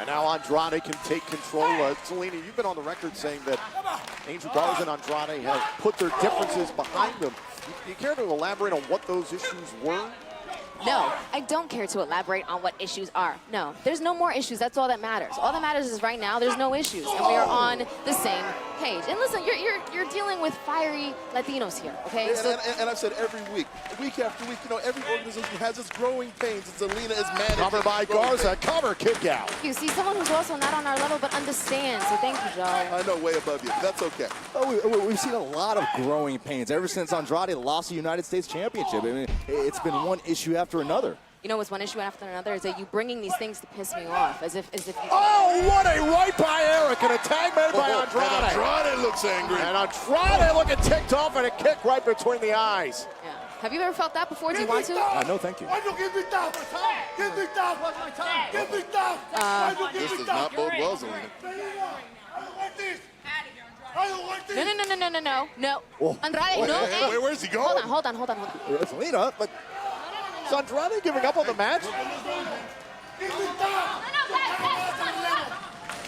And now Andrade can take control. Zelina, you've been on the record saying that Angel Garza and Andrade have put their differences behind them. You care to elaborate on what those issues were? No, I don't care to elaborate on what issues are. No, there's no more issues. That's all that matters. All that matters is right now there's no issues, and we are on the same page. And listen, you're dealing with fiery Latinos here, okay? And I've said every week after week, you know, every organization has its growing pains, and Zelina is managing. Cover by Garza, cover, kick out. You see someone who's also not on our level but understands, so thank you, Joe. I know, way above you. That's okay. Oh, we've seen a lot of growing pains ever since Andrade lost the United States Championship. I mean, it's been one issue after another. You know what's one issue after another is that you bringing these things to piss me off, as if you... Oh, what a right by Eric and a tag made by Andrade. And Andrade looks angry. And Andrade looking ticked off and a kick right between the eyes. Yeah. Have you ever felt that before? Do you want to? No, thank you. This does not bode well, Zelina. No. Andrade, no. Hey, where's he going? Hold on. Zelina, but is Andrade giving up on the match?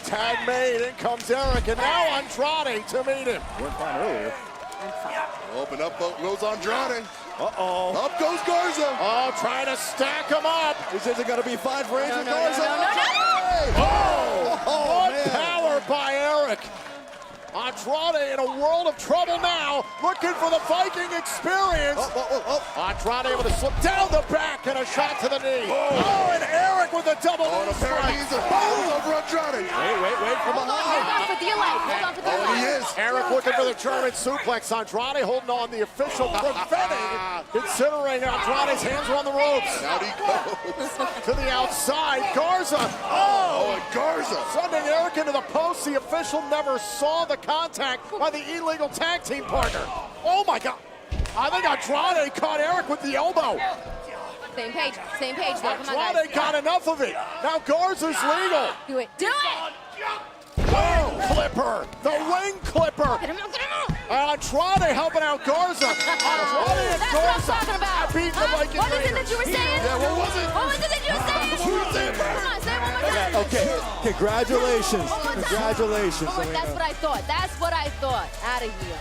Tag made, in comes Eric, and now Andrade to meet him. weren't fine earlier. Up goes Andrade. Uh-oh. Up goes Garza. Oh, trying to stack him up. This isn't going to be fine for Angel Garza. Oh, man. Power by Eric. Andrade in a world of trouble now, looking for the Viking experience. Andrade able to slip down the back and a shot to the knee. Oh, and Eric with a double knee strike. He's a over Andrade. Wait from behind. Hold on for dear life. He is. Eric looking for the German suplex. Andrade holding on, the official preventing, considering Andrade's hands are on the ropes. Out he goes. To the outside, Garza. Oh, and Garza. Sending Eric into the post. The official never saw the contact by the illegal tag team partner. Oh my God. I think Andrade caught Eric with the elbow. Same page though. Come on, guys. Andrade got enough of it. Now Garza's legal. Do it. Oh, clipper. The wing clipper. Get him out. Andrade helping out Garza. Andrade and That's what I'm Garza talking about. beat the Viking What is it Raiders. that you were saying? Yeah, what was it? What was it that you were saying? Come on, say it one more time. Okay, congratulations. One more time. Congratulations. That's what I thought. Out of here.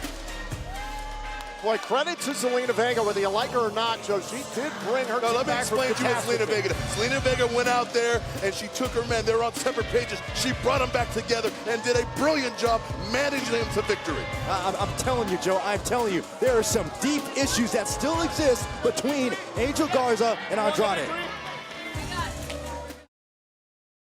Boy, credit to Zelina Vega, whether you like her or not, Joe. She did bring her team Let me back from explain to you what Zelina catastrophe. Vega did. Zelina Vega went out there and she took her men. They were on separate pages. She brought them back together and did a brilliant job managing them to victory. I'm telling you, Joe, I'm telling you, there are some deep issues that still exist between Angel Garza and Andrade.